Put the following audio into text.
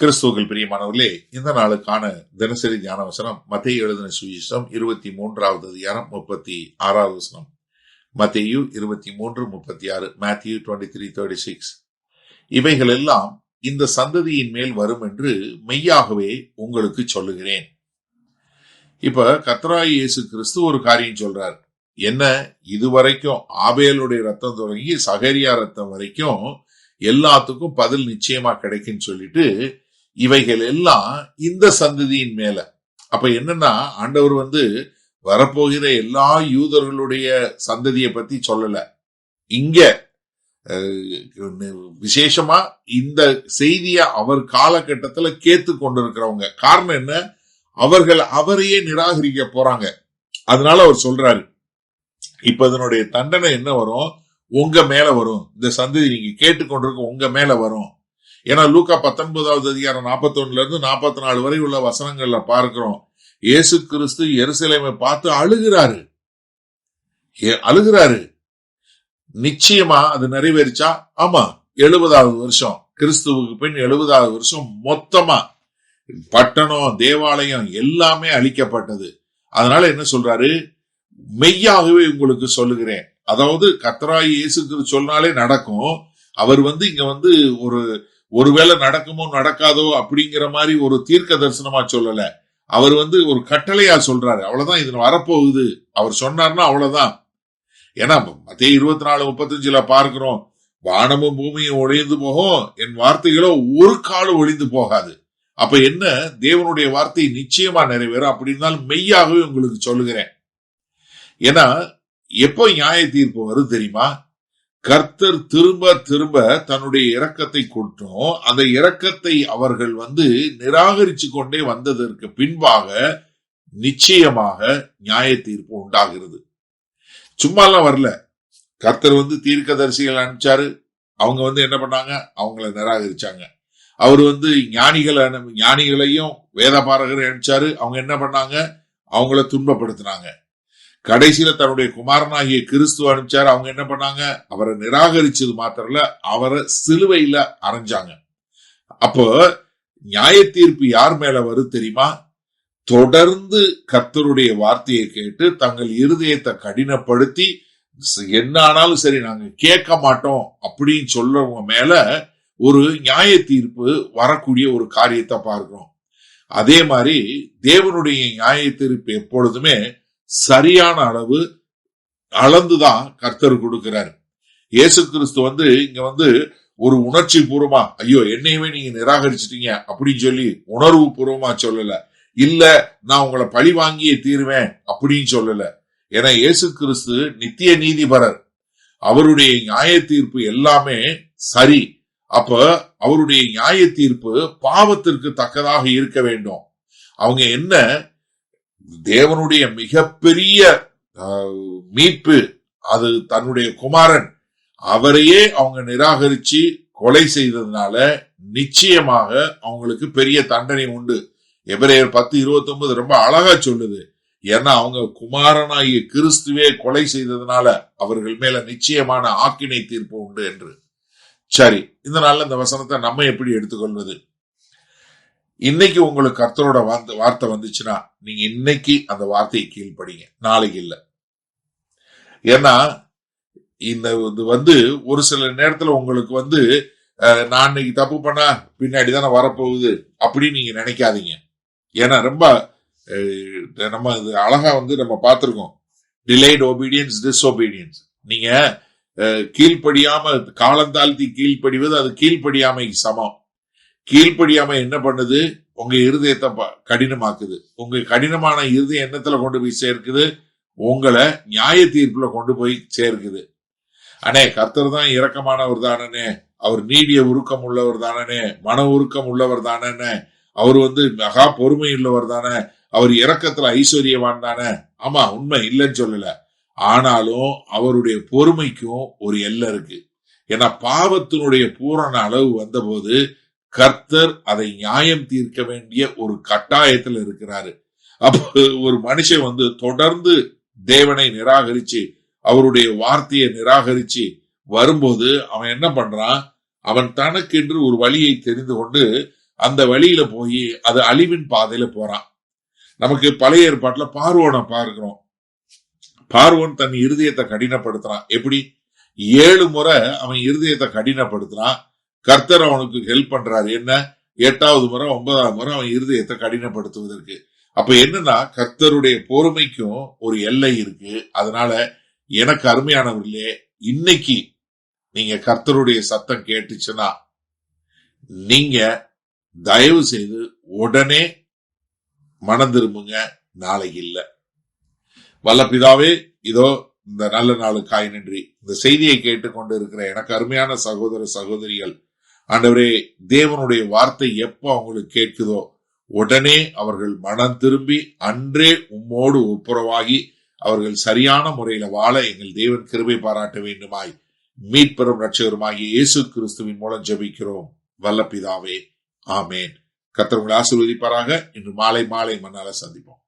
கிறிஸ்துவுக்குள் பிரியமானவர்களே, இந்த நாளுக்கான தினசரி தியான வசனம் மத்தேயு எழுதின சுவிசேஷம் 23வது அதிகாரம் 36வது வசனம். மத்தேயு 23:36, Matthew 23:36. இவைகள் எல்லாம் இந்த சந்ததியின் மேல் வரும் என்று மெய்யாகவே உங்களுக்கு சொல்லுகிறேன். இப்ப கர்த்தராகிய இயேசு கிறிஸ்து ஒரு காரியம் சொல்றார். என்ன? இதுவரைக்கும் ஆபேலுடைய ரத்தம் தொடங்கி சகரியா ரத்தம் வரைக்கும் எல்லாத்துக்கும் பதில் நிச்சயமா கிடைக்குன்னு சொல்லிட்டு இவைகள் எல்லாம் இந்த சந்ததியின் மேல. அப்ப என்னன்னா, ஆண்டவர் வரப்போகிற எல்லா யூதர்களுடைய சந்ததியை பத்தி சொல்லல. இங்க விசேஷமா இந்த செய்திய அவர் காலகட்டத்துல கேத்து கொண்டிருக்கிறவங்க. காரணம் என்ன? அவர்கள் அவரையே நிராகரிக்க போறாங்க. அதனால அவர் சொல்றாரு, இப்ப இதனுடைய தண்டனை என்ன வரும்? உங்க மேல வரும். இந்த சந்ததி நீங்க கேட்டுக்கொண்டிருக்க உங்க மேல வரும். ஏன்னா லூக்கா 19வது அதிகாரம் 41 இருந்து 44 வரை உள்ள வசனங்கள்ல பார்க்கிறோம், இயேசு கிறிஸ்து எருசலேமை பார்த்து அழுகிறாரு. நிச்சயமா அது நிறைவேறிச்சா? ஆமா. 70வது வருஷம், கிறிஸ்துவுக்கு பின் 70வது வருஷம் மொத்தமா பட்டணம், தேவாலயம் எல்லாமே அழிக்கப்பட்டது. அதனால என்ன சொல்றாரு? மெய்யாகவே உங்களுக்கு சொல்லுகிறேன். அதாவது கர்த்தராகிய இயேசு கிறிஸ்து சொன்னாலே நடக்கும். அவர் இங்க ஒருவேளை நடக்குமோ நடக்காதோ அப்படிங்கிற மாதிரி ஒரு தீர்க்க தரிசனமா சொல்லல. அவர் ஒரு கட்டளையா சொல்றாரு. அவ்வளவுதான், இது வரப்போகுது. அவர் சொன்னார்னா அவ்வளவுதான். ஏன்னா மத்தேயு 24:35 பார்க்கிறோம், வானமும் பூமியும் ஒழிந்து போகும், என் வார்த்தைகளோ ஒரு காலம் ஒழிந்து போகாது. அப்ப என்ன? தேவனுடைய வார்த்தை நிச்சயமா நிறைவேறும். அப்படி இருந்தாலும் மெய்யாகவே உங்களுக்கு சொல்லுகிறேன். ஏன்னா எப்போ நியாய தீர்ப்பு வரும் தெரியுமா? கர்த்தர் திரும்ப திரும்ப தன்னுடைய இரக்கத்தை கொடுத்தோம். அந்த இரக்கத்தை அவர்கள் நிராகரிச்சு கொண்டே வந்ததற்கு பின்பாக நிச்சயமாக நியாய தீர்ப்பு உண்டாகிறது. சும்மா எல்லாம் வரல. கர்த்தர் தீர்க்கதரிசிகள் அனுப்பிச்சாரு. அவங்க என்ன பண்ணாங்க? அவங்கள நிராகரிச்சாங்க. அவர் ஞானிகளையும் வேதபாரகரை அனுப்பிச்சாரு. அவங்க என்ன பண்ணாங்க? அவங்கள துன்பப்படுத்தினாங்க. கடைசியில தன்னுடைய குமாரனாகிய கிறிஸ்துவ அனுப்பிச்சாரு. அவங்க என்ன பண்ணாங்க? அவரை நிராகரிச்சது மாத்திரல, அவரை சிலுவையில அரைஞ்சாங்க. அப்போ நியாய தீர்ப்பு யார் மேல வரும் தெரியுமா? தொடர்ந்து கர்த்தருடைய வார்த்தையை கேட்டு தங்கள் இருதயத்தை கடினப்படுத்தி என்ன ஆனாலும் சரி நாங்க கேட்க மாட்டோம் அப்படின்னு சொல்றவங்க மேல ஒரு நியாய தீர்ப்பு வரக்கூடிய ஒரு காரியத்தை பார்க்கிறோம். அதே மாதிரி தேவனுடைய நியாய தீர்ப்பு எப்பொழுதுமே சரியான அளவு அளந்துதான் கர்த்தர் கொடுக்கிறார். இயேசு கிறிஸ்து இங்க ஒரு உணர்ச்சி பூர்வமா, ஐயோ என்னையுமே நீங்க நிராகரிச்சிட்டீங்க அப்படின்னு சொல்லி உணர்வு பூர்வமா சொல்லல. இல்ல நான் உங்களை பழி வாங்கியே தீருவேன் அப்படின்னு சொல்லல. ஏன்னா இயேசு கிறிஸ்து நித்திய நீதிபரர். அவருடைய நியாய தீர்ப்பு எல்லாமே சரி. அப்ப அவருடைய நியாய தீர்ப்பு பாவத்திற்கு தக்கதாக இருக்க வேண்டும். அவங்க என்ன? தேவனுடைய மிகப்பெரிய மீட்பு, அது தன்னுடைய குமாரன், அவரையே அவங்க நிராகரிச்சு கொலை செய்ததுனால நிச்சயமாக அவங்களுக்கு பெரிய தண்டனை உண்டு. எபிரேயர் 10:29 ரொம்ப அழகா சொல்லுது. ஏன்னா அவங்க குமாரனாகிய கிறிஸ்துவே கொலை செய்ததுனால அவர்கள் மேல நிச்சயமான ஆக்கினை தீர்ப்பு உண்டு என்று. சரி, இந்த நாள்ல இந்த வசனத்தை நம்ம எப்படி எடுத்துக்கொள்வது? இன்னைக்கு உங்களுக்கு கர்த்தரோட வார்த்தை வந்துச்சுன்னா நீங்க இன்னைக்கு அந்த வார்த்தையை கீழ்படிங்க, நாளைக்கு இல்ல. ஏன்னா இந்த ஒரு சில நேரத்துல உங்களுக்கு நான் இன்னைக்கு தப்பு பண்ணா பின்னாடிதானே வரப்போகுது அப்படின்னு நீங்க நினைக்காதீங்க. ஏன்னா ரொம்ப நம்ம அழகா நம்ம பார்த்திருக்கோம், டிலேட் ஒபீடியன்ஸ், டிஸ்ஒபீடியன்ஸ். நீங்க கீழ்படியாம காலந்தாழ்த்தி கீழ்படிவது அது கீழ்படியாமைக்கு சமம். கீழ்படியாம என்ன பண்ணுது? உங்க இருதயத்தை கடினமாக்குது. உங்க கடினமான இருதயம் என்னத்துல கொண்டு போய் சேர்க்குது? உங்களை நியாய தீர்ப்புல கொண்டு போய் சேர்க்குது. அண்ணே, கர்த்தர் தான் இரக்கமானவர் தானே, அவர் நீடிய உருக்கம் உள்ளவர் தானே, மன உருக்கம் உள்ளவர் தானே, அவர் மகா பொறுமை உள்ளவர் தானே, அவர் இரக்கத்துல ஐஸ்வர்யவான் தானே. ஆமா, உண்மை, இல்லைன்னு சொல்லல. ஆனாலும் அவருடைய பொறுமைக்கும் ஒரு எல்லை இருக்கு. ஏன்னா பாவத்தினுடைய பூரண அளவு வந்த போது கர்த்தர் அதை நியாயம் தீர்க்க வேண்டிய ஒரு கட்டாயத்தில் இருக்கிறாரு. அப்ப ஒரு மனுஷன் தொடர்ந்து தேவனை நிராகரிச்சு அவருடைய வார்த்தையை நிராகரிச்சு வரும்போது அவன் என்ன பண்றான்? அவன் தனக்கென்று ஒரு வழியை தெரிந்து கொண்டு அந்த வழியில போய் அது அழிவின் பாதையில போறான். நமக்கு பழைய ஏற்பாட்டுல பார்வோனை பார்க்கிறோம். பார்வோன் தன் இருதயத்தை கடினப்படுத்துறான். எப்படி? 7 முறை அவன் இருதயத்தை கடினப்படுத்துறான். கர்த்தர் அவனுக்கு ஹெல்ப் பண்றாரு. என்ன? 8வது முறை 9வது முறை அவன் இருதயத்தை கடினப்படுத்துவதற்கு. அப்ப என்னன்னா, கர்த்தருடைய பொறுமைக்கும் ஒரு எல்லை இருக்கு. அதனால எனக்கு அருமையானவர்களே, இன்னைக்கு நீங்க கர்த்தருடைய சத்தம் கேட்டுச்சுன்னா நீங்க தயவு செய்து உடனே மனம் திரும்புங்க. நாளைக்கு இல்ல. வல்ல பிதாவே, இதோ இந்த நல்ல நாளுக்காய் நன்றி. இந்த செய்தியை கேட்டுக்கொண்டு இருக்கிற எனக்கு அருமையான சகோதர சகோதரிகள், ஆண்டவரே, தேவனுடைய வார்த்தை எப்போ அவங்களுக்கு கேட்குதோ உடனே அவர்கள் மனம் திரும்பி அன்றே உம்மோடு ஒப்புரவாகி அவர்கள் சரியான முறையில வாழ எங்கள் தேவன் கிருபை பாராட்ட வேண்டுமாய் மீட்பெரும் இரட்சகருமாகிய இயேசு கிறிஸ்துவின் மூலம் ஜெபிக்கிறோம் வல்ல பிதாவே, ஆமேன். கர்த்தர் உங்களை ஆசீர்வதிப்பாராக. இன்று மாலை மன்னால சந்திப்போம்.